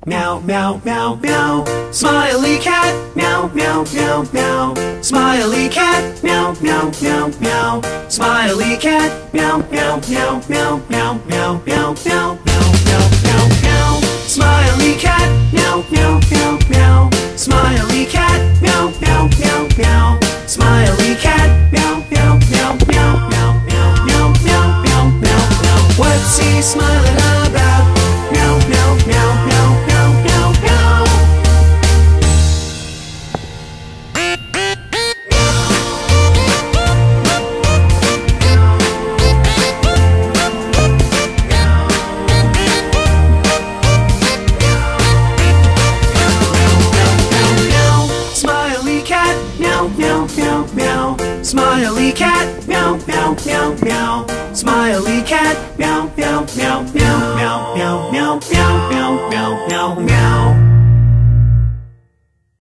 Meow, meow, meow, meow. Smiley cat. Meow, meow, meow, meow. Smiley cat. Meow, meow, meow, meow. Smiley cat. Meow, meow, meow, meow, meow, meow, meow, meow, meow, meow, meow. Smiley cat. Meow, meow, meow, meow. Smiley cat. Meow, meow, meow, meow. Smiley cat. Meow, meow, meow, meow, meow, meow, meow, meow, meow, meow, meow. What's he smiling about? Meow, meow, meow, meow, meow, meow, meow. Smiley cat. Meow, meow, meow, meow. Smiley cat. Meow, meow, meow, meow. Smiley cat. Meow, meow, meow, meow, meow, meow, meow, meow, meow, meow, meow.